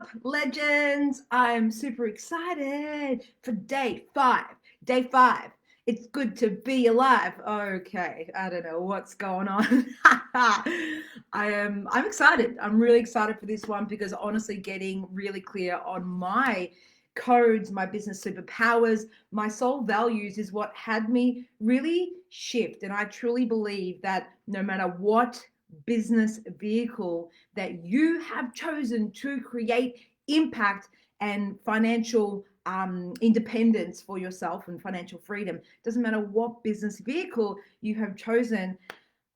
up, legends? I'm super excited for day five. Day five. It's good to be alive. Okay, I don't know what's going on. I'm excited. I'm really excited for this one because honestly, getting really clear on my codes, my business superpowers, my soul values is what had me really shift. And I truly believe that no matter what business vehicle that you have chosen to create impact and financial independence for yourself and financial freedom. Doesn't matter what business vehicle you have chosen.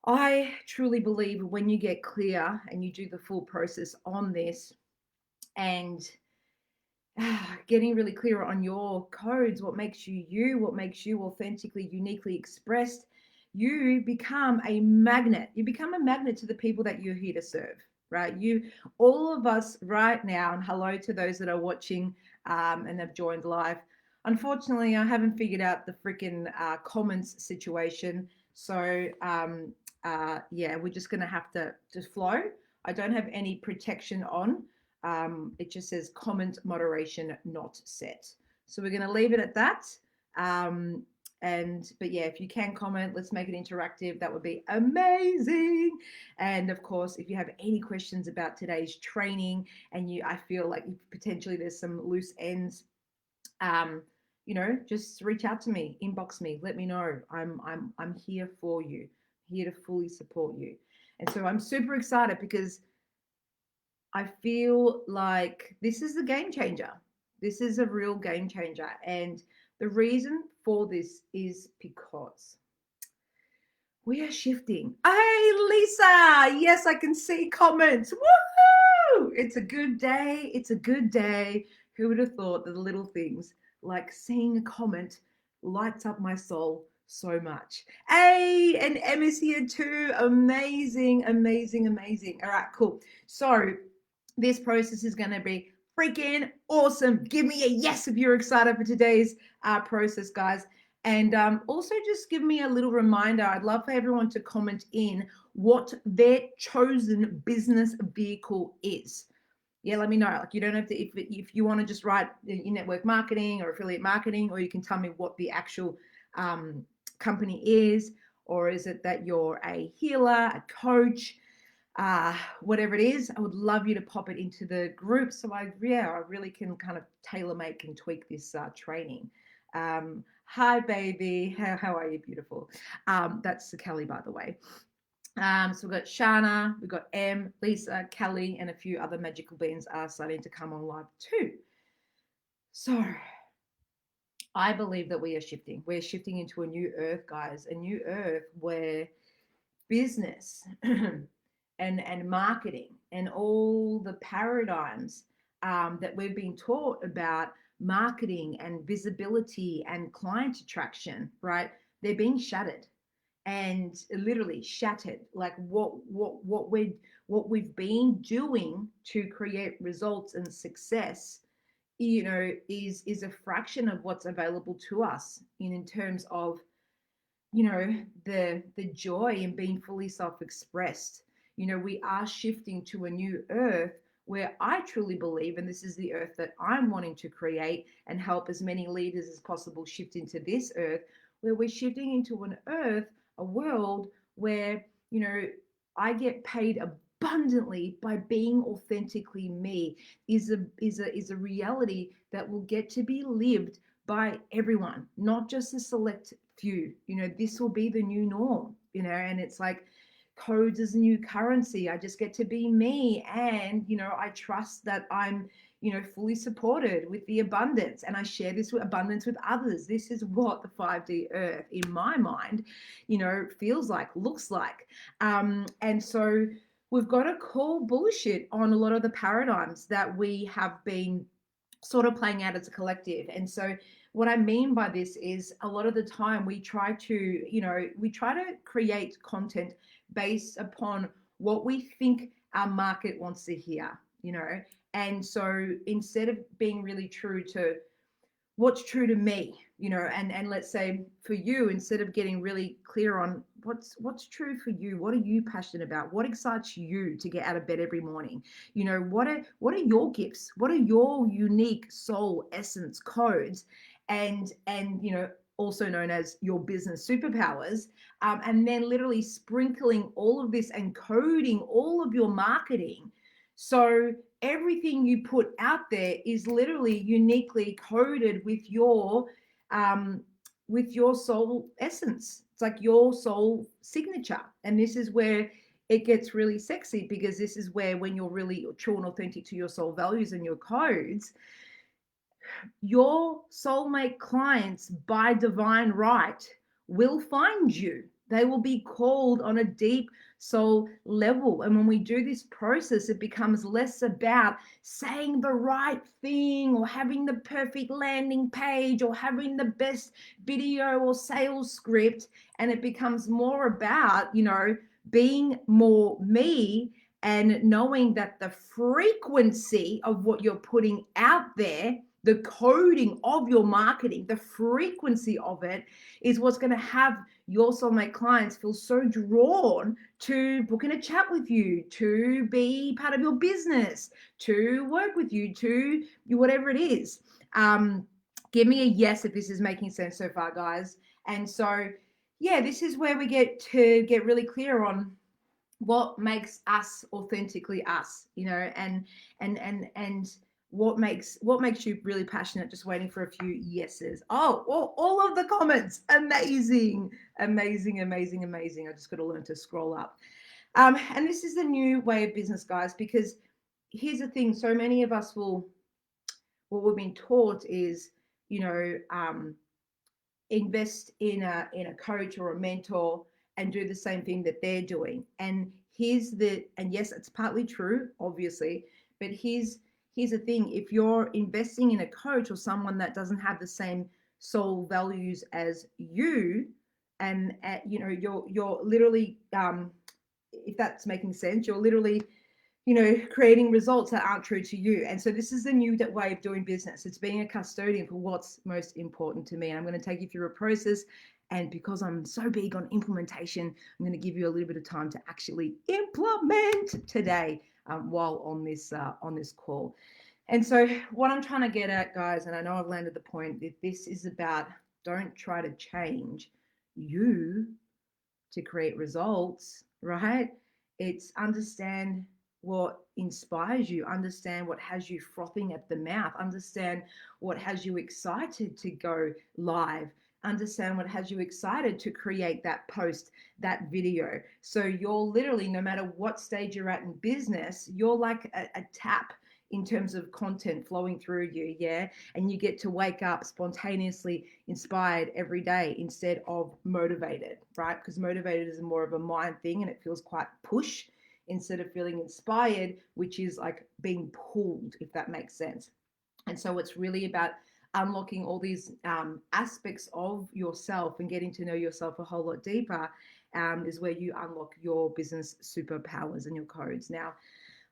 I truly believe when you get clear and you do the full process on this and getting really clear on your codes, what makes you you, what makes you authentically, uniquely expressed, you become a magnet. You become a magnet to the people that you're here to serve, right? All of us right now, and hello to those that are watching and have joined live. Unfortunately, I haven't figured out the freaking comments situation. So, yeah, we're just going to have to just flow. I don't have any protection on. It just says comment moderation not set. So we're going to leave it at that. Um, but yeah, if you can comment, let's make it interactive. That would be amazing. And of course, if you have any questions about today's training and I feel like potentially there's some loose ends, um, just reach out to me, inbox me, let me know. I'm here for you, here to fully support you. And so I'm super excited because I feel like this is a game changer. This is a real game changer. And the reason for this is because we are shifting. Hey, Lisa. Yes, I can see comments. Woohoo! It's a good day. It's a good day. Who would have thought that the little things like seeing a comment lights up my soul so much? Hey, and Emma's here too. Amazing, amazing, amazing. All right, cool. So, this process is going to be freaking awesome. Give me a yes if you're excited for today's process, guys. And also just give me a little reminder. I'd love for everyone to comment in what their chosen business vehicle is. Yeah, let me know. Like, you don't have to, if you want to just write in network marketing or affiliate marketing, or you can tell me what the actual company is, or is it that you're a healer, a coach, whatever it is. I would love you to pop it into the group so I really can kind of tailor make and tweak this training. Hi, baby. How are you? Beautiful. That's Kelly, by the way. So we've got Shana, we've got Em, Lisa, Kelly, and a few other magical beings are starting to come on live too. So I believe that we are shifting. We're shifting into a new earth, guys, a new earth where business and marketing and all the paradigms that we've been taught about marketing and visibility and client attraction, right? They're being shattered and literally shattered. Like what we've been doing to create results and success, is a fraction of what's available to us in terms of the joy in being fully self-expressed. We are shifting to a new earth where I truly believe, and this is the earth that I'm wanting to create and help as many leaders as possible shift into this earth, where we're shifting into an earth, a world where I get paid abundantly by being authentically me, is a reality that will get to be lived by everyone, not just a select few. This will be the new norm, and it's like codes as a new currency. I just get to be me. And, I trust that I'm, fully supported with the abundance. And I share this with abundance with others. This is what the 5D earth, in my mind, feels like, looks like. And so we've got to call bullshit on a lot of the paradigms that we have been sort of playing out as a collective. And so what I mean by this is a lot of the time we try to create content based upon what we think our market wants to hear. And so instead of being really true to what's true to me, and let's say for you, instead of getting really clear on what's true for you, what are you passionate about, what excites you to get out of bed every morning, what are your gifts, what are your unique soul essence codes, and also known as your business superpowers, and then literally sprinkling all of this and coding all of your marketing, so everything you put out there is literally uniquely coded with your soul essence. It's like your soul signature. And this is where it gets really sexy, because this is where, when you're really true and authentic to your soul values and your codes, your soulmate clients by divine right will find you. They will be called on a deep soul level. And when we do this process, it becomes less about saying the right thing or having the perfect landing page or having the best video or sales script. And it becomes more about, being more me, and knowing that the frequency of what you're putting out there, the coding of your marketing, the frequency of it, is what's going to have your soulmate clients feel so drawn to booking a chat with you, to be part of your business, to work with you, to whatever it is. Give me a yes if this is making sense so far, guys. And so, yeah, this is where we get really clear on what makes us authentically us, and what makes you really passionate. Just waiting for a few yeses. Oh, all of the comments, amazing. I just got to learn to scroll up. And this is the new way of business, guys, because here's the thing: so many of us what we've been taught is, invest in a coach or a mentor and do the same thing that they're doing. And yes, it's partly true, obviously, but here's the thing: if you're investing in a coach or someone that doesn't have the same soul values as you, and you're literally, if that's making sense, you're literally, creating results that aren't true to you. And so this is the new way of doing business. It's being a custodian for what's most important to me. And I'm going to take you through a process. And because I'm so big on implementation, I'm going to give you a little bit of time to actually implement today, while on this call. And so what I'm trying to get at, guys, and I know I've landed the point, that this is about, don't try to change you to create results, right? It's understand what inspires you, understand what has you frothing at the mouth, understand what has you excited to go live, understand what has you excited to create that post, that video. So you're literally, no matter what stage you're at in business, you're like a tap in terms of content flowing through you, yeah? And you get to wake up spontaneously inspired every day instead of motivated, right? Because motivated is more of a mind thing and it feels quite push, instead of feeling inspired, which is like being pulled, if that makes sense. And so it's really about unlocking all these aspects of yourself and getting to know yourself a whole lot deeper, is where you unlock your business superpowers and your codes. Now,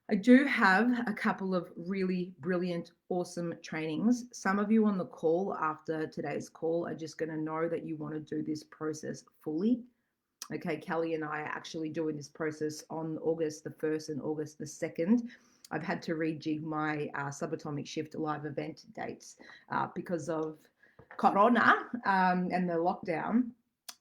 I do have a couple of really brilliant, awesome trainings. Some of you on the call after today's call are just going to know that you want to do this process fully. Okay, Kelly and I are actually doing this process on August the 1st and August the 2nd. I've had to rejig my Subatomic Shift live event dates because of Corona and the lockdown.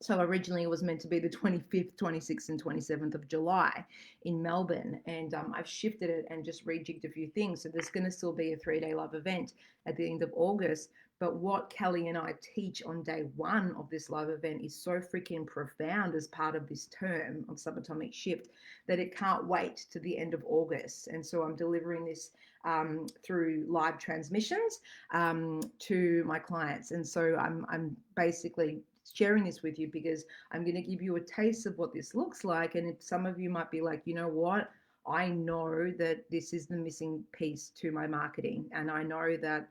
So originally it was meant to be the 25th, 26th, and 27th of July in Melbourne. And I've shifted it and just rejigged a few things. So there's going to still be a 3-day live event at the end of August. But what Kelly and I teach on day one of this live event is so freaking profound as part of this term of Subatomic Shift that it can't wait to the end of August. And so I'm delivering this through live transmissions to my clients. And so I'm basically sharing this with you because I'm going to give you a taste of what this looks like. And if some of you might be like, you know what, I know that this is the missing piece to my marketing, and I know that,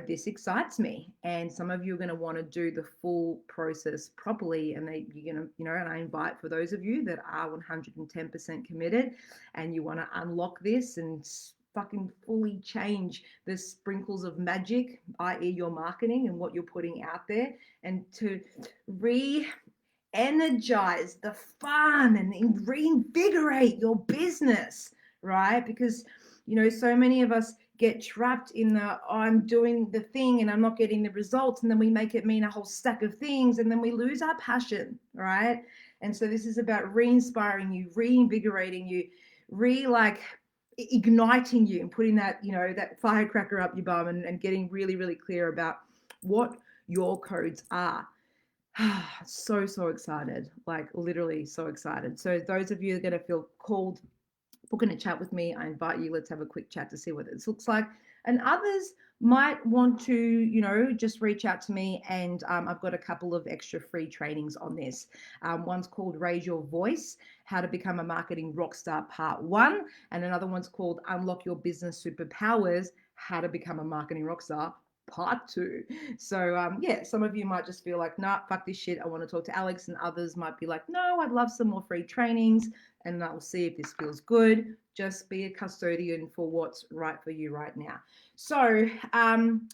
this excites me. And some of you are going to want to do the full process properly, and you're going to, and I invite, for those of you that are 110% committed and you want to unlock this and fucking fully change the sprinkles of magic, i.e. your marketing and what you're putting out there, and to energize the fun and reinvigorate your business, right? Because, so many of us get trapped in the, oh, I'm doing the thing and I'm not getting the results. And then we make it mean a whole stack of things and then we lose our passion, right? And so this is about re-inspiring you, reinvigorating you, igniting you and putting that, that firecracker up your bum and getting really, really clear about what your codes are. So excited, like literally so excited. So those of you that are going to feel called, booking a chat with me, I invite you, let's have a quick chat to see what this looks like. And others might want to, just reach out to me, and I've got a couple of extra free trainings on this. One's called Raise Your Voice, How to Become a Marketing Rockstar Part 1, and another one's called Unlock Your Business Superpowers, How to Become a Marketing Rockstar Part 2. So some of you might just feel like, nah, fuck this shit, I want to talk to Alex, and others might be like, no, I'd love some more free trainings, and I'll see if this feels good. Just be a custodian for what's right for you right now. So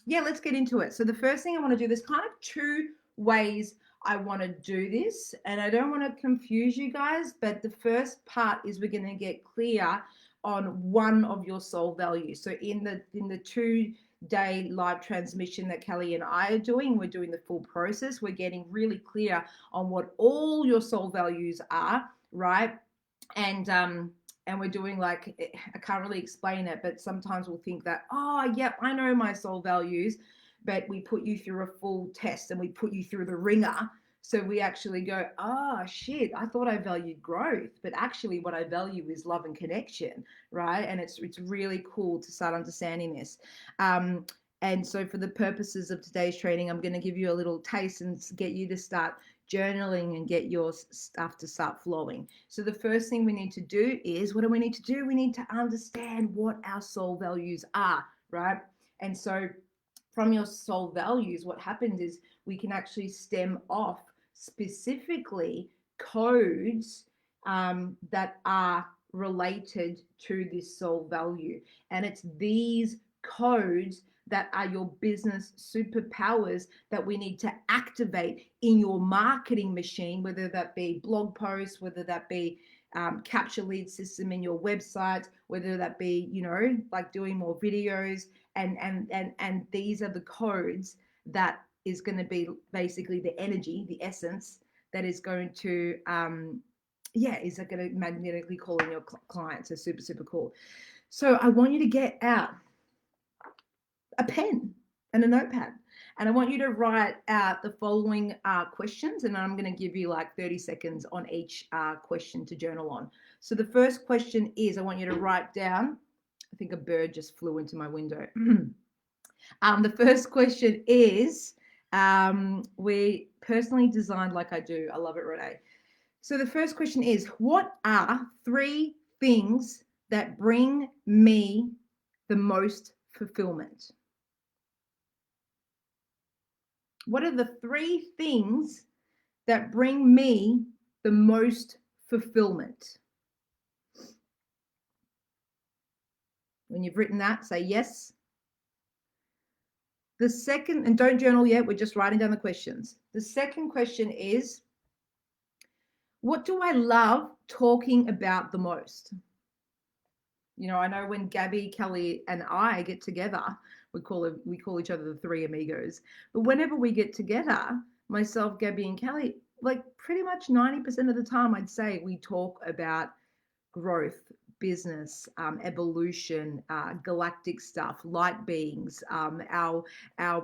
let's get into it. So the first thing I want to do, there's kind of two ways I want to do this, and I don't want to confuse you guys, but the first part is we're going to get clear on one of your soul values. So in the 2-day live transmission that Kelly and I are doing, we're doing the full process. We're getting really clear on what all your soul values are, right? And we're doing, like, I can't really explain it, but sometimes we'll think that, oh, yep, I know my soul values, but we put you through a full test and we put you through the ringer. So we actually go, shit, I thought I valued growth, but actually what I value is love and connection, right? And it's really cool to start understanding this. And so for the purposes of today's training, I'm going to give you a little taste and get you to start journaling and get your stuff to start flowing. So the first thing we need to do is, what do we need to do? We need to understand what our soul values are, right? And so from your soul values, what happens is we can actually stem off specifically codes that are related to this soul value. And it's these codes that are your business superpowers that we need to activate in your marketing machine, whether that be blog posts, whether that be capture lead system in your website, whether that be, like doing more videos. And these are the codes that is going to be basically the energy, the essence that is going to, is going to magnetically call in your clients. So super, super cool. So I want you to get out a pen and a notepad, and I want you to write out the following questions, and I'm going to give you like 30 seconds on each question to journal on. So the first question is, I want you to write down, I think a bird just flew into my window. The first question is, we personally designed like I do. I love it, Renee. So the first question is, what are 3 things that bring me the most fulfillment? What are the 3 things that bring me the most fulfillment? When you've written that, say yes. The second, and don't journal yet, we're just writing down the questions. The second question is, what do I love talking about the most? I know when Gabby, Kelly, and I get together, we call each other the 3 amigos. But whenever we get together, myself, Gabby, and Kelly, like pretty much 90% of the time, I'd say we talk about growth, business, evolution, galactic stuff, light beings, our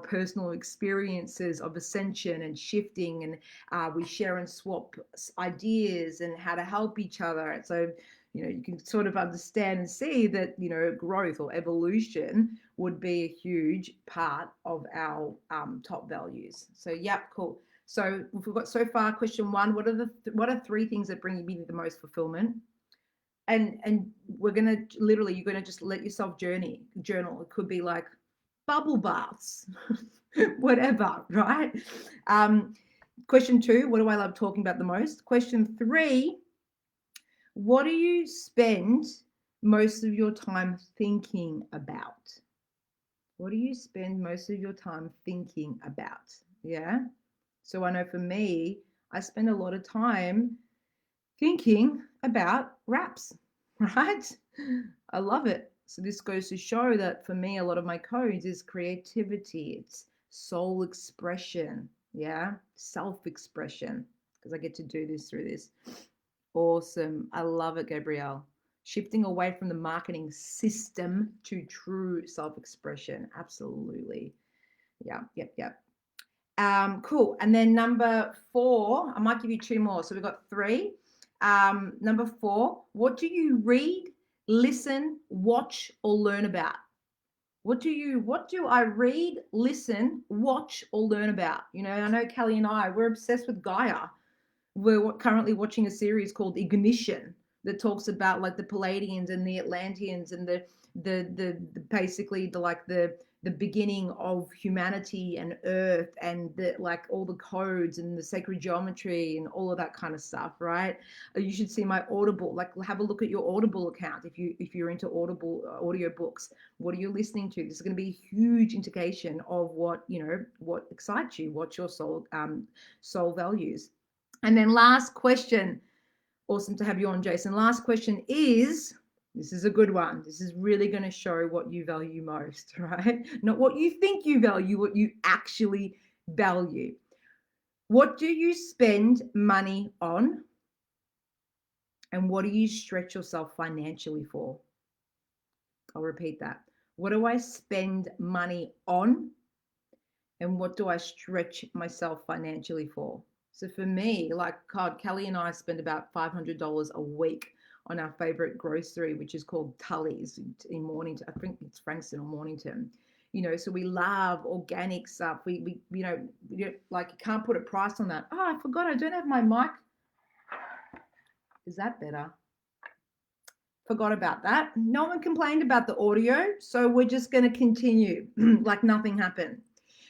personal experiences of ascension and shifting, and we share and swap ideas and how to help each other. So you can sort of understand and see that growth or evolution would be a huge part of our top values. So yep, cool. So we've got so far question 1, what are 3 things that bring you the most fulfillment? And we're gonna literally, you're gonna just let yourself journal. It could be like bubble baths, whatever, right? Question 2, what do I love talking about the most? Question 3, what do you spend most of your time thinking about? What do you spend most of your time thinking about? Yeah. So I know for me, I spend a lot of time thinking about raps, right? I love it. So this goes to show that for me, a lot of my codes is creativity, it's soul expression, yeah, self-expression, because I get to do this through this. Awesome. I love it, Gabrielle. Shifting away from the marketing system to true self-expression. Absolutely. Yeah, yep, yep. Cool. And then number 4, I might give you 2 more. So we've got 3. Number 4, what do you read, listen, watch, or learn about? What do I read, listen, watch, or learn about? You know, I know Kelly and we're obsessed with Gaia. We're currently watching a series called Ignition that talks about like the Palladians and the Atlanteans and the basically the beginning of humanity and Earth and the like all the codes and the sacred geometry and all of that kind of stuff, right? You should see my Audible. Like, have a look at your Audible account if you're into Audible audio books. What are you listening to? This is going to be a huge indication of what what excites you, what your soul values. And then last question. Awesome to have you on, Jason. Last question is, this is a good one. This is really going to show what you value most, right? Not what you think you value, what you actually value. What do you spend money on? And what do you stretch yourself financially for? I'll repeat that. What do I spend money on? And what do I stretch myself financially for? So for me, like God, Kelly and I spend about $500 a week on our favorite grocery, which is called Tully's in Mornington. I think it's Frankston or Mornington. You know, so we love organic stuff. We like you can't put a price on that. Oh, I forgot I don't have my mic. Is that better? Forgot about that. No one complained about the audio, so we're just going to continue like nothing happened,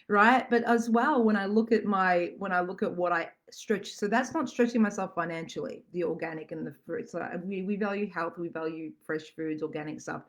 right? But as well, when I look at what I stretch, so that's not stretching myself financially, the organic and the fruits. So we value health, we value fresh foods, organic stuff.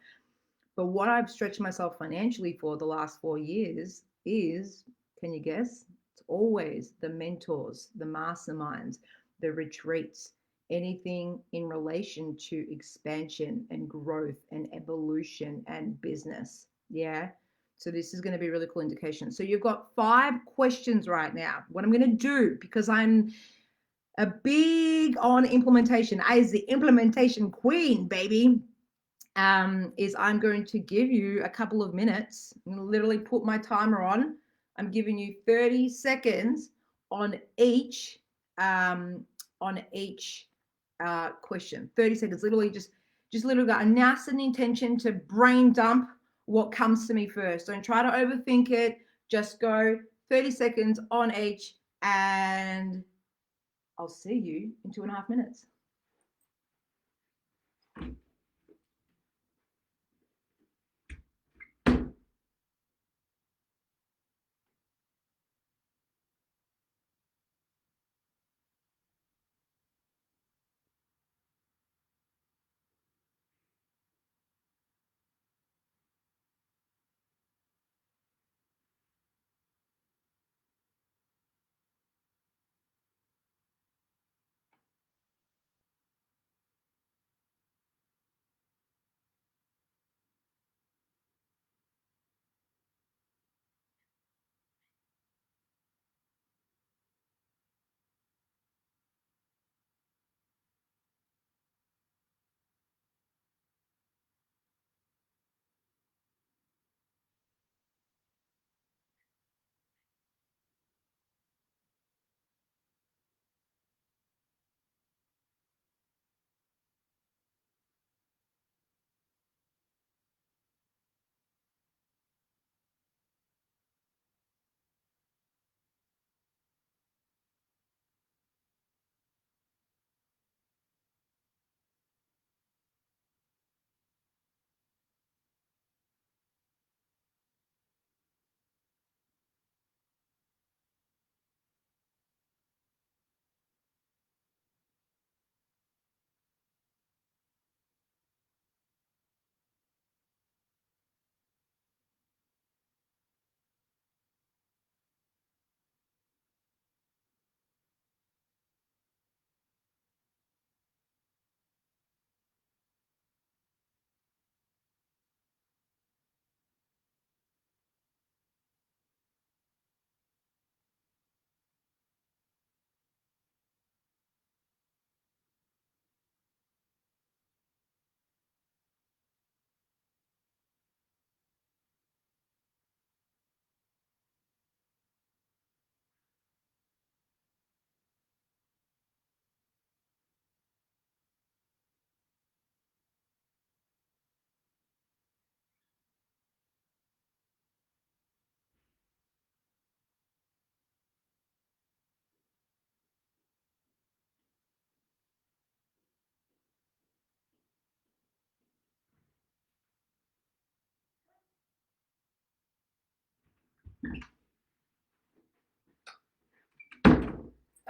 But what I've stretched myself financially for the last 4 years is, can you guess? It's always the mentors, the masterminds, the retreats, anything in relation to expansion and growth and evolution and business. Yeah. So this is going to be a really cool indication. So you've got 5 questions right now. What I'm going to do, because I'm a big on implementation, I is the implementation queen, baby, is I'm going to give you a couple of minutes. I'm going to literally put my timer on. I'm giving you 30 seconds on each um, question. 30 seconds. Literally, just literally got a nasty intention to brain dump what comes to me first. Don't try to overthink it. Just go 30 seconds on each, and I'll see you in 2.5 minutes.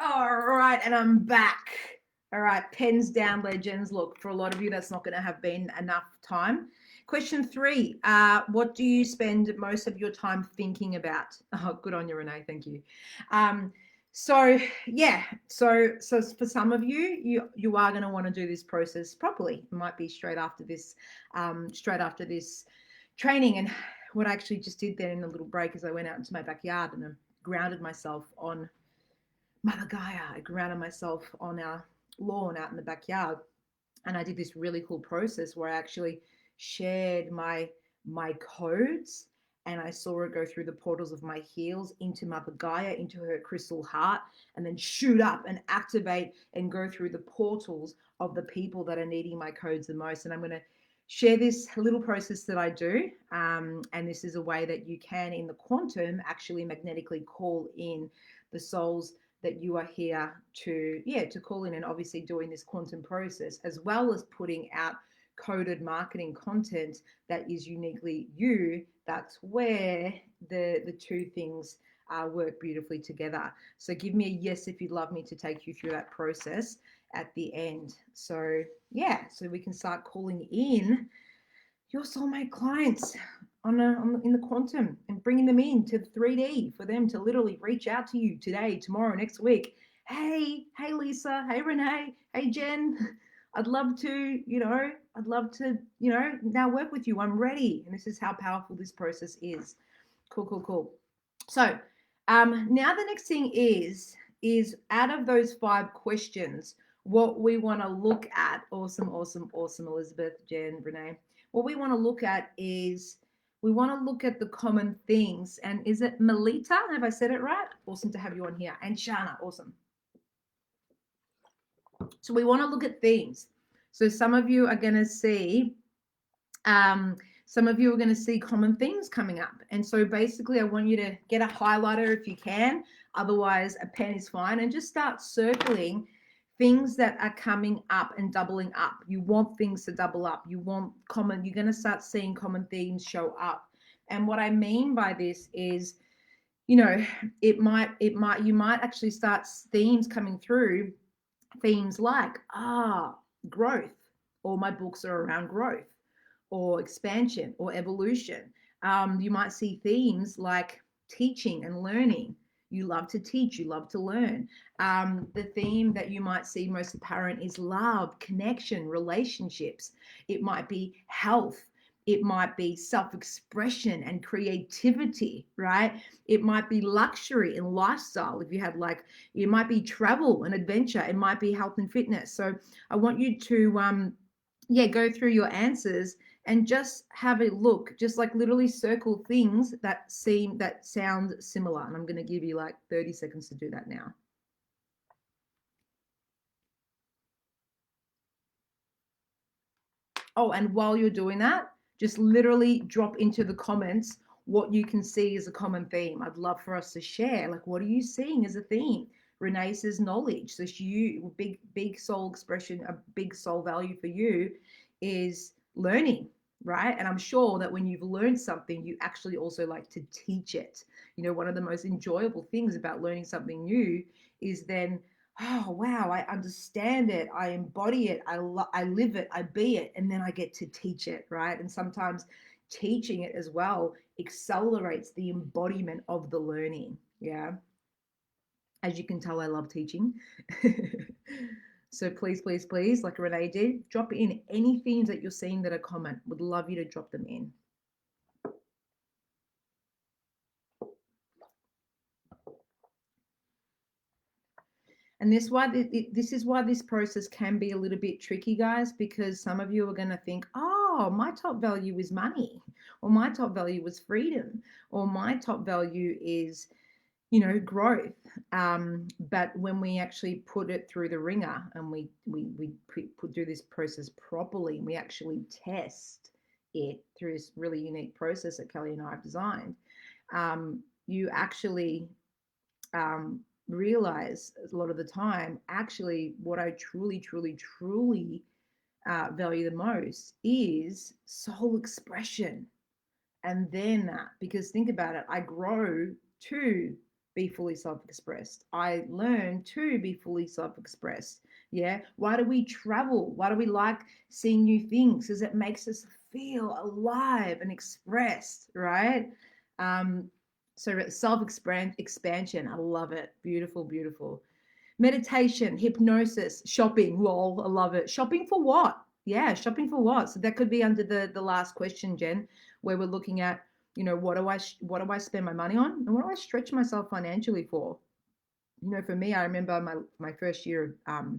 All right, and I'm back. All right, pens down, legends. Look, for a lot of you, that's not going to have been enough time. Question 3. What do you spend most of your time thinking about? Oh, good on you, Renee. Thank you. Um, so yeah, so for some of you, you are going to want to do this process properly. It might be straight after this training. And what I actually just did then in a little break is I went out into my backyard and I grounded myself on Mother Gaia. I grounded myself on our lawn out in the backyard, and I did this really cool process where I actually shared my codes, and I saw it go through the portals of my heels into Mother Gaia, into her crystal heart, and then shoot up and activate and go through the portals of the people that are needing my codes the most. And I'm going to share this little process that I do. And this is a way that you can, in the quantum, actually magnetically call in the souls that you are here to call in, and obviously doing this quantum process as well as putting out coded marketing content that is uniquely you. That's where the two things work beautifully together. So give me a yes if you'd love me to take you through that process at the end. So yeah, so we can start calling in your soulmate clients in the quantum and bringing them in to the 3D for them to literally reach out to you today, tomorrow, next week. Hey Lisa, hey Renee, hey Jen, I'd love to, now work with you. I'm ready. And this is how powerful this process is. Cool. So now the next thing is out of those 5 questions, what we want to look at. Awesome, Elizabeth, Jen, Renee. What we want to look at is we want to look at the common things. And is it Melita? Have I said it right? Awesome to have you on here. And Shana, awesome. So we want to look at themes. So some of you are going to see common themes coming up. And so basically I want you to get a highlighter if you can. Otherwise, a pen is fine. And just start circling things that are coming up and doubling up. You want things to double up. You're going to start seeing common themes show up. And what I mean by this is, you might actually start themes coming through, themes like, growth, or my books are around growth or expansion or evolution. You might see themes like teaching and learning. You love to teach, you love to learn. The theme that you might see most apparent is love, connection, relationships. It might be health. It might be self-expression and creativity, right? It might be luxury and lifestyle. If you had it might be travel and adventure. It might be health and fitness. So I want you to, go through your answers and just have a look, just literally circle things that sound similar. And I'm going to give you 30 seconds to do that now. Oh, and while you're doing that, just literally drop into the comments what you can see as a common theme. I'd love for us to share. What are you seeing as a theme? Renee says knowledge. So big soul expression, a big soul value for you is learning, right? And I'm sure that when you've learned something, you actually also like to teach it. One of the most enjoyable things about learning something new is then, oh wow, I understand it, I embody it, I live it, I be it, and then I get to teach it, right? And sometimes teaching it as well accelerates the embodiment of the learning. Yeah, as you can tell, I love teaching. So please, like Renee did, drop in any themes that you're seeing that are common. Would love you to drop them in. And this is why this process can be a little bit tricky, guys, because some of you are going to think, oh, my top value is money, or my top value is freedom, or my top value is, growth. But when we actually put it through the ringer and we do this process properly, we actually test it through this really unique process that Kelly and I have designed. You actually realize a lot of the time, actually, what I truly value the most is soul expression. And then because think about it, I grow to be fully self-expressed. I learn to be fully self-expressed. Yeah. Why do we travel? Why do we like seeing new things? Because it makes us feel alive and expressed, right? Um, so expansion, I love it. Beautiful, beautiful. Meditation, hypnosis, shopping, lol, I love it. Shopping for what? Yeah, shopping for what? So that could be under the last question, Jen, where we're looking at, what do I spend my money on, and what do I stretch myself financially for? For me, I remember my first year of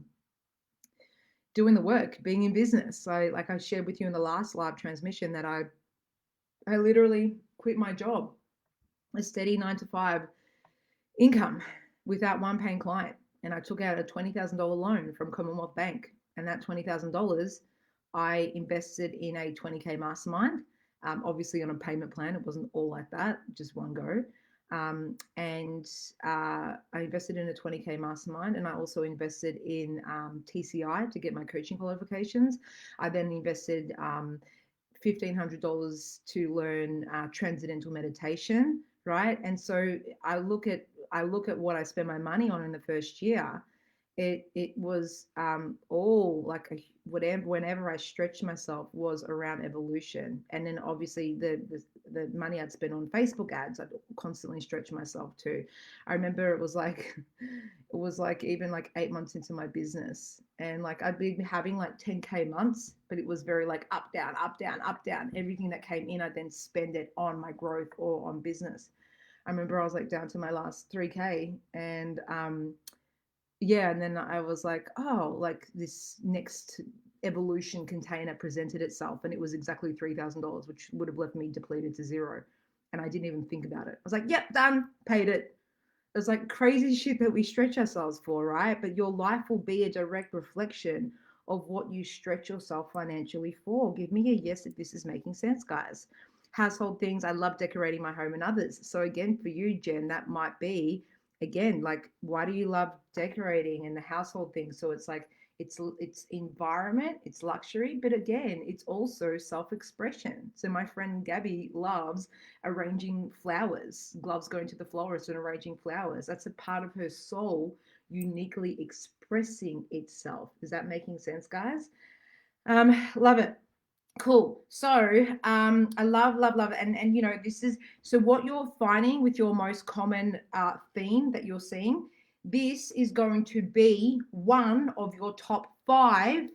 doing the work, being in business. So, like I shared with you in the last live transmission, that I literally quit my job, a steady 9 to 5 income, without one paying client. And I took out a $20,000 loan from Commonwealth Bank. And that $20,000 I invested in a 20K mastermind, obviously on a payment plan. It wasn't all like that, just one go. And I invested in a 20K mastermind, and I also invested in TCI to get my coaching qualifications. I then invested $1,500 to learn transcendental meditation, right? And so I look at what I spend my money on in the first year. It was all like whenever I stretched myself was around evolution, and then obviously the money I'd spend on Facebook ads, I'd constantly stretch myself too. I remember it was like even like 8 months into my business, and like I'd be having like 10K months, but it was very like up down up down up down. Everything that came in, I'd then spend it on my growth or on business. I remember I was like down to my last 3K, and yeah, and then I was like, oh, like this next evolution container presented itself, and it was exactly $3,000, which would have left me depleted to zero. And I didn't even think about it. I was like, yep, done, paid it. It's like crazy shit that we stretch ourselves for, right? But your life will be a direct reflection of what you stretch yourself financially for. Give me a yes if this is making sense, guys. Household things. I love decorating my home and others. So again, for you, Jen, that might be again like, why do you love decorating and the household things? So it's like it's environment, it's luxury, but again, it's also self-expression. So my friend Gabby loves arranging flowers, gloves going to the florist and arranging flowers. That's a part of her soul uniquely expressing itself. Is that making sense, guys? Love it. Cool. So I love it. And this is so what you're finding with your most common theme that you're seeing. This is going to be one of your top 5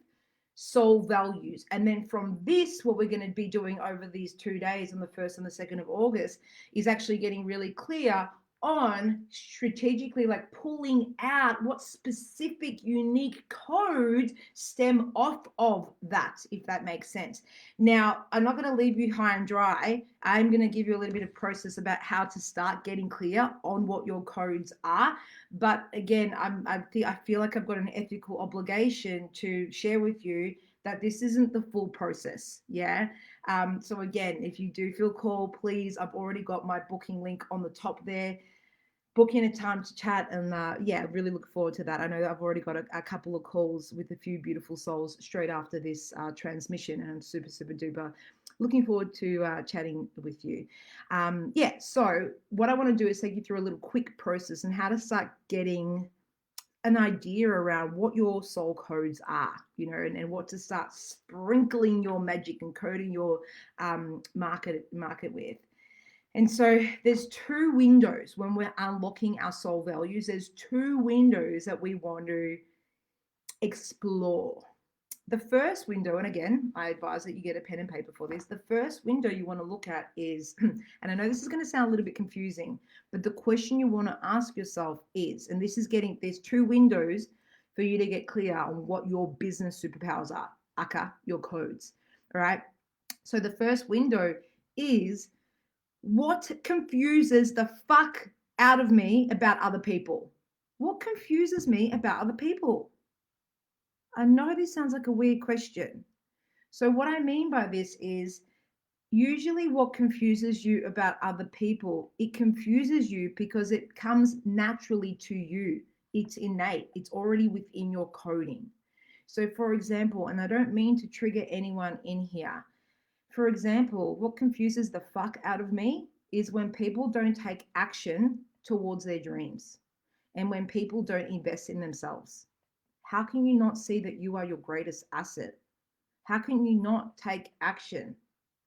soul values. And then from this, what we're going to be doing over these 2 days on the 1st and the 2nd of August is actually getting really clear on strategically like pulling out what specific unique codes stem off of that, if that makes sense. Now, I'm not going to leave you high and dry. I'm going to give you a little bit of process about how to start getting clear on what your codes are. But again, I feel like I've got an ethical obligation to share with you that this isn't the full process. Yeah. So again, if you do feel called, please, I've already got my booking link on the top there. Book in a time to chat, and yeah, really look forward to that. I know that I've already got a couple of calls with a few beautiful souls straight after this transmission, and I'm super, super duper looking forward to chatting with you. Yeah, so what I want to do is take you through a little quick process and how to start getting an idea around what your soul codes are, and what to start sprinkling your magic and coding your market with. And so there's 2 windows when we're unlocking our soul values. There's 2 windows that we want to explore. The first window, and again, I advise that you get a pen and paper for this. The first window you want to look at is, and I know this is going to sound a little bit confusing, but the question you want to ask yourself is, and there's 2 windows for you to get clear on what your business superpowers are, aka your codes. All right. So the first window is, what confuses the fuck out of me about other people? What confuses me about other people? I know this sounds like a weird question. So, what I mean by this is usually what confuses you about other people, it confuses you because it comes naturally to you. It's innate, it's already within your coding. So, for example, and I don't mean to trigger anyone in here, For example, what confuses the fuck out of me is when people don't take action towards their dreams and when people don't invest in themselves. How can you not see that you are your greatest asset? How can you not take action?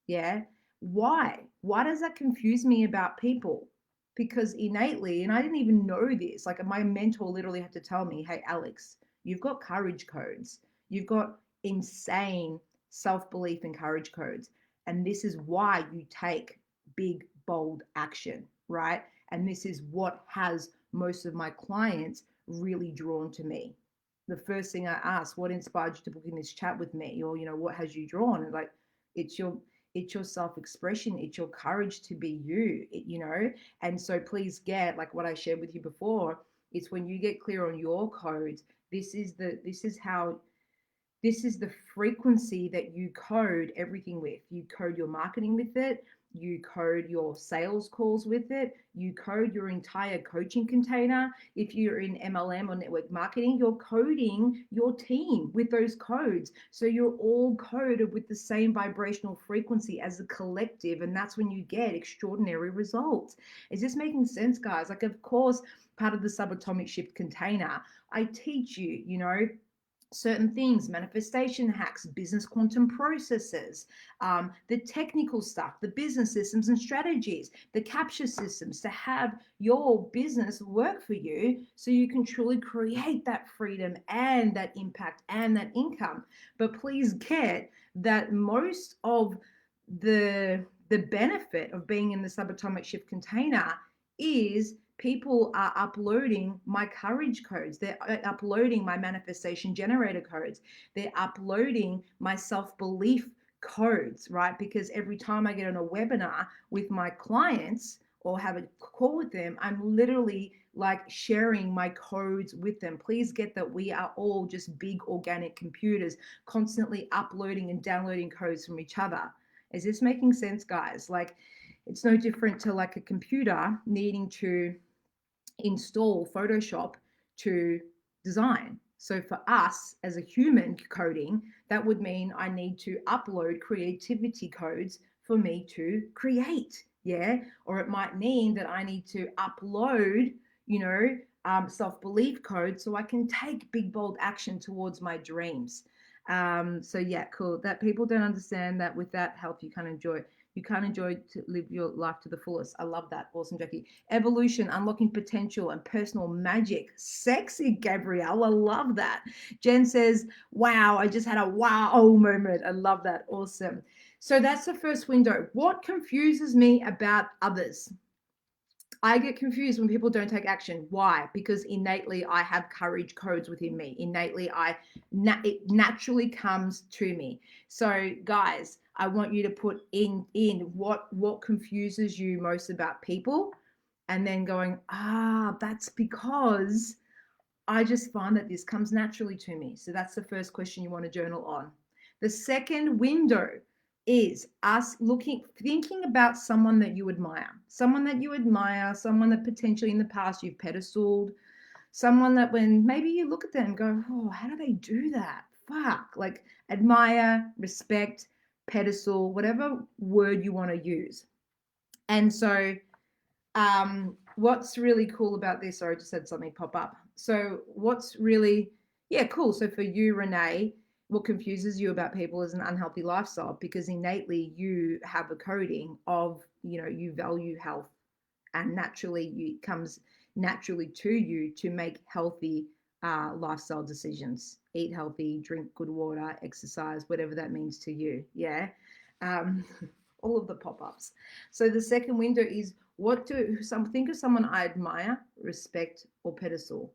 Yeah. Why? Why does that confuse me about people? Because innately, and I didn't even know this, like my mentor literally had to tell me, hey, Alex, you've got courage codes. You've got insane self belief and courage codes. And this is why you take big, bold action, right? And this is what has most of my clients really drawn to me. The first thing I ask, what inspired you to book in this chat with me? Or, what has you drawn? And like, it's your self-expression, it's your courage to be you. And so please get, like what I shared with you before, it's when you get clear on your codes, this is the frequency that you code everything with. You code your marketing with it. You code your sales calls with it. You code your entire coaching container. If you're in MLM or network marketing, you're coding your team with those codes. So you're all coded with the same vibrational frequency as a collective. And that's when you get extraordinary results. Is this making sense, guys? Like, of course, part of the subatomic shift container, I teach you, certain things, manifestation hacks, business quantum processes, the technical stuff, the business systems and strategies, the capture systems to have your business work for you so you can truly create that freedom and that impact and that income. But please get that most of the benefit of being in the subatomic shift container is people are uploading my courage codes. They're uploading my manifestation generator codes. They're uploading my self-belief codes, right? Because every time I get on a webinar with my clients or have a call with them, I'm literally like sharing my codes with them. Please get that we are all just big organic computers constantly uploading and downloading codes from each other. Is this making sense, guys? Like, it's no different to like a computer needing to install Photoshop to design. So for us as a human coding, that would mean I need to upload creativity codes for me to create. Yeah. Or it might mean that I need to upload, self-belief code so I can take big, bold action towards my dreams. So yeah, cool. That people don't understand that without help, you can't enjoy to live your life to the fullest. I love that. Awesome, Jackie. Evolution, unlocking potential and personal magic. Sexy, Gabrielle. I love that. Jen says, wow, I just had a wow moment. I love that. Awesome. So that's the first window. What confuses me about others? I get confused when people don't take action. Why? Because innately I have courage codes within me. Innately, it naturally comes to me. So, guys, I want you to put in what confuses you most about people, and then going, that's because I just find that this comes naturally to me. So that's the first question you want to journal on. The second window is us thinking about someone that you admire, someone that potentially in the past you've pedestaled, someone that when maybe you look at them and go, oh, how do they do that? Fuck, like admire, respect, pedestal, whatever word you want to use. And so what's really cool about this, sorry, I just had something pop up. So what's really, cool. So for you, Renee, what confuses you about people is an unhealthy lifestyle, because innately you have a coding of, you value health, and naturally it comes naturally to you to make healthy lifestyle decisions. Eat healthy, drink good water, exercise, whatever that means to you. Yeah. All of the pop-ups. So the second window is think of someone I admire, respect, or pedestal.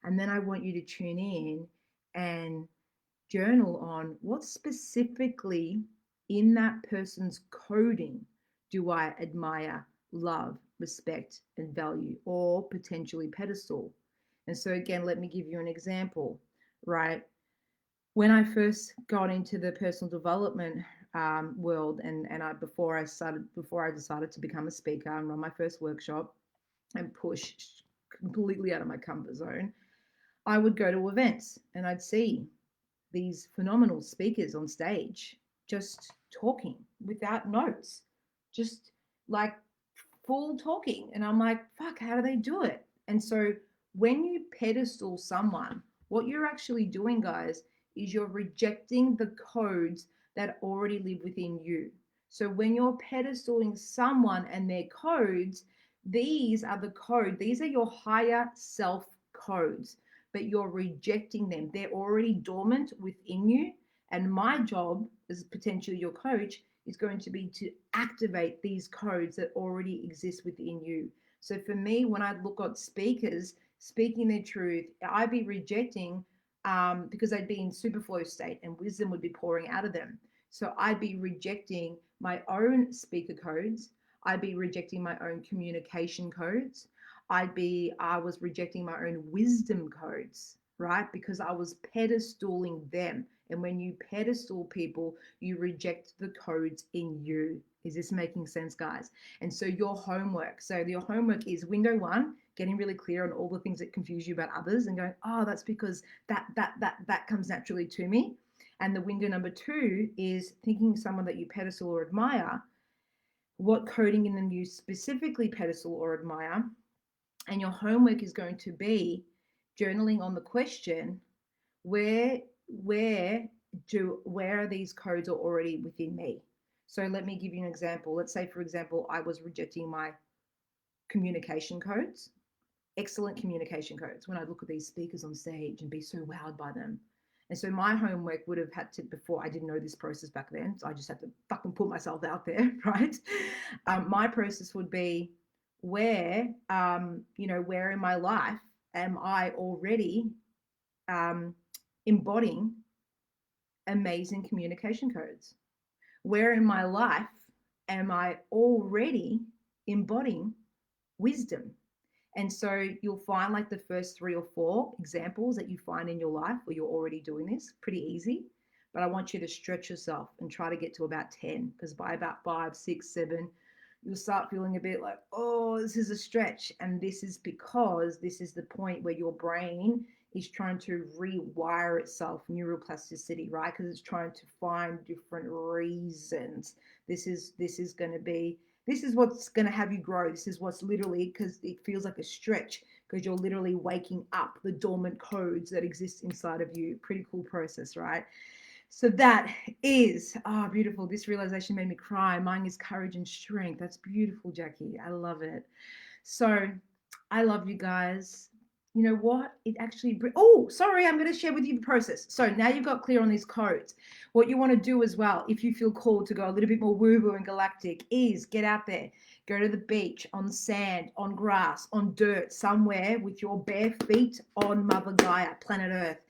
And then I want you to tune in and journal on what specifically in that person's coding do I admire, love, respect, and value, or potentially pedestal. And so again, let me give you an example, right? When I first got into the personal development world, and before I decided to become a speaker and run my first workshop and push completely out of my comfort zone, I would go to events and I'd see these phenomenal speakers on stage just talking, without notes, just like full talking. And I'm like, fuck, how do they do it? And so when you pedestal someone, what you're actually doing, guys, is you're rejecting the codes that already live within you. So when you're pedestaling someone and their codes, these are the code, these are your higher self codes, but you're rejecting them. They're already dormant within you. And my job as potentially your coach is going to be to activate these codes that already exist within you. So for me, when I look at speakers speaking their truth, I'd be rejecting because they'd be in super flow state and wisdom would be pouring out of them. So I'd be rejecting my own speaker codes. I'd be rejecting my own communication codes. I was rejecting my own wisdom codes, right? Because I was pedestaling them. And when you pedestal people, you reject the codes in you. Is this making sense, guys? And so your homework. So your homework is window one, getting really clear on all the things that confuse you about others and going, oh, that's because that comes naturally to me. And the window number two is thinking someone that you pedestal or admire, what coding in them you specifically pedestal or admire. And your homework is going to be journaling on the question, where where where are these codes are already within me? So let me give you an example. Let's say, for example, I was rejecting my communication codes, excellent communication codes, when I look at these speakers on stage and be so wowed by them. And so my homework would have had to, before, I didn't know this process back then, so I just had to fucking put myself out there, right? My process would be, where in my life am I already embodying amazing communication codes? Where in my life am I already embodying wisdom? And so you'll find like the first 3 or 4 examples that you find in your life where you're already doing this, pretty easy. But I want you to stretch yourself and try to get to about 10, because by about 5, 6, 7, you'll start feeling a bit like, oh, this is a stretch. And this is because this is the point where your brain is trying to rewire itself, neuroplasticity, right? Because it's trying to find different reasons. This is going to be, this is what's going to have you grow. This is what's literally, because it feels like a stretch, because you're literally waking up the dormant codes that exist inside of you. Pretty cool process, right? So that is, beautiful. This realization made me cry. Mine is courage and strength. That's beautiful, Jackie. I love it. So I love you guys. You know what? It actually, oh, sorry, I'm going to share with you the process. So now you've got clear on these codes. What you want to do as well, if you feel called to go a little bit more woo-woo and galactic, is get out there, go to the beach, on sand, on grass, on dirt, somewhere with your bare feet on Mother Gaia, planet Earth.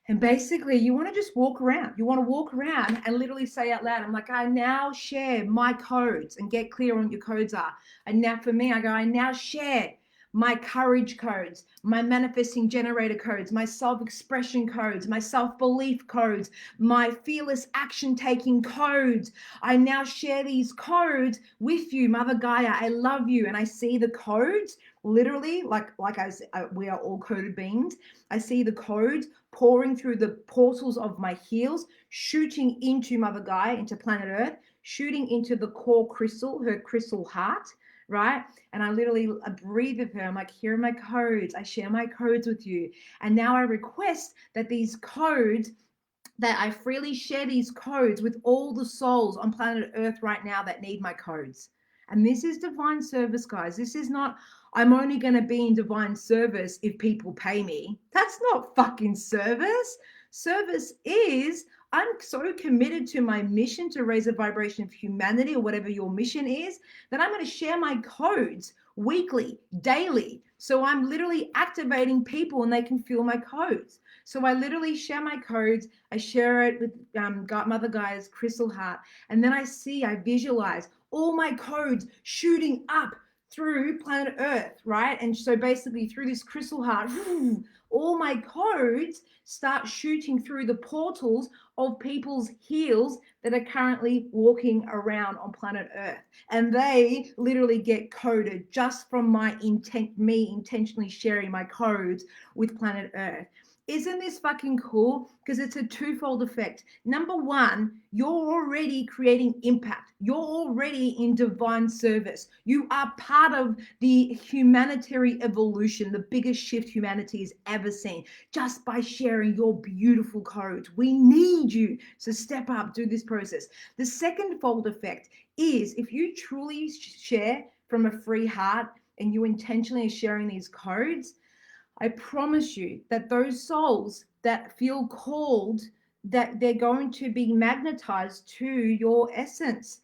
And basically, you want to just walk around. You want to walk around and literally say out loud, I'm like, I now share my codes, and get clear on what your codes are. And now for me, I go, I now share my courage codes, my manifesting generator codes, my self-expression codes, my self-belief codes, my fearless action taking codes. I now share these codes with you, Mother Gaia. I love you. And I see the codes literally like we are all coded beings. I see the codes pouring through the portals of my heels, shooting into Mother Gaia, into planet Earth, shooting into the core crystal, her crystal heart, right? And I literally breathe with her. I'm like, here are my codes. I share my codes with you. And now I request that these codes, that I freely share these codes with all the souls on planet Earth right now that need my codes. And this is divine service, guys. This is not, I'm only going to be in divine service if people pay me. That's not fucking service. Service is, I'm so committed to my mission to raise the vibration of humanity, or whatever your mission is, that I'm going to share my codes weekly, daily. So I'm literally activating people and they can feel my codes. So I literally share my codes. I share it with Mother Gaia's crystal heart. And then I visualize all my codes shooting up through planet Earth, right? And so basically through this crystal heart, all my codes start shooting through the portals of people's heels that are currently walking around on planet Earth. And they literally get coded just from my intent, me intentionally sharing my codes with planet Earth. Isn't this fucking cool? Because it's a twofold effect. Number one, you're already creating impact. You're already in divine service. You are part of the humanitarian evolution, the biggest shift humanity has ever seen, just by sharing your beautiful codes. We need you. So step up, do this process. The second fold effect is if you truly share from a free heart and you intentionally are sharing these codes, I promise you that those souls that feel called, that they're going to be magnetized to your essence.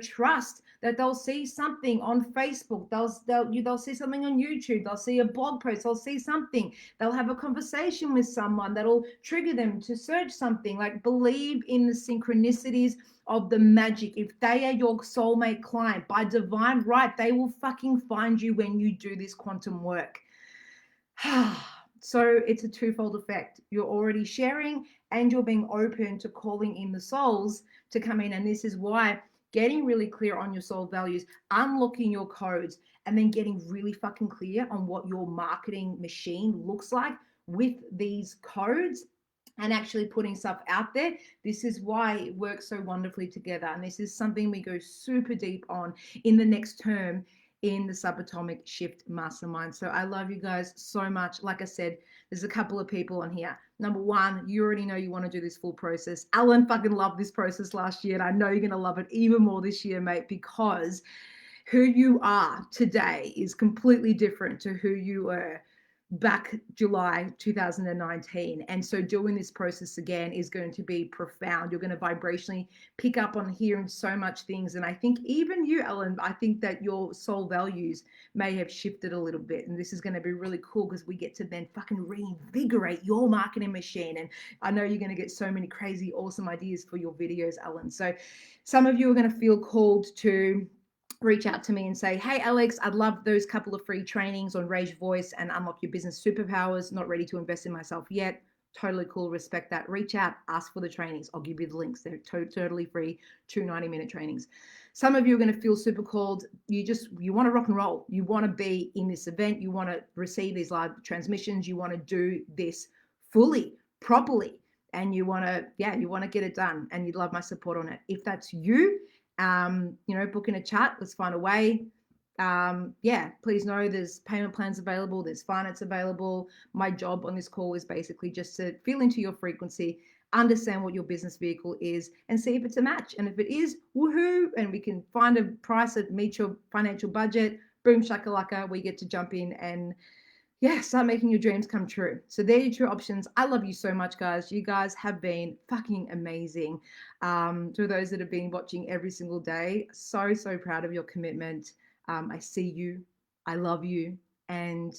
Trust that they'll see something on Facebook, they'll see something on YouTube, they'll see a blog post, they'll see something, they'll have a conversation with someone that'll trigger them to search something. Like, believe in the synchronicities of the magic. If they are your soulmate client, by divine right, they will fucking find you when you do this quantum work. So it's a twofold effect. You're already sharing and you're being open to calling in the souls to come in. And this is why getting really clear on your soul values, unlocking your codes, and then getting really fucking clear on what your marketing machine looks like with these codes and actually putting stuff out there. This is why it works so wonderfully together. And this is something we go super deep on in the next term in the Subatomic Shift Mastermind. So I love you guys so much. Like I said, there's a couple of people on here. Number one, you already know you want to do this full process. Alan fucking loved this process last year, and I know you're going to love it even more this year, mate, because who you are today is completely different to who you were back July 2019. And so doing this process again is going to be profound. You're going to vibrationally pick up on hearing so much things. And I think even you, Ellen, I think that your soul values may have shifted a little bit. And this is going to be really cool because we get to then fucking reinvigorate your marketing machine. And I know you're going to get so many crazy, awesome ideas for your videos, Ellen. So some of you are going to feel called to reach out to me and say, hey, Alex, I'd love those couple of free trainings on Raise Your Voice and Unlock Your Business Superpowers. Not ready to invest in myself yet. Totally cool. Respect that. Reach out, ask for the trainings. I'll give you the links. They're totally free, 2 90-minute trainings. Some of you are going to feel super called. You want to rock and roll. You want to be in this event. You want to receive these live transmissions. You want to do this fully, properly. And you want to get it done. And you'd love my support on it. If that's you, book in a chat. Let's find a way. Please know there's payment plans available. There's finance available. My job on this call is basically just to feel into your frequency, understand what your business vehicle is, and see if it's a match. And if it is, woohoo, and we can find a price that meets your financial budget, boom shakalaka, we get to jump in and start making your dreams come true. So there are your 2 options. I love you so much, guys. You guys have been fucking amazing. To those that have been watching every single day, so proud of your commitment. I see you. I love you. And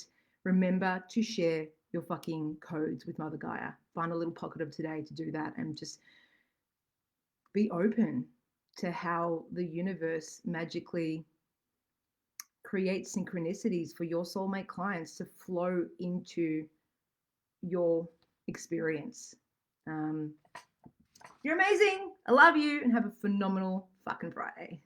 remember to share your fucking codes with Mother Gaia. Find a little pocket of today to do that and just be open to how the universe magically create synchronicities for your soulmate clients to flow into your experience. You're amazing. I love you and have a phenomenal fucking Friday.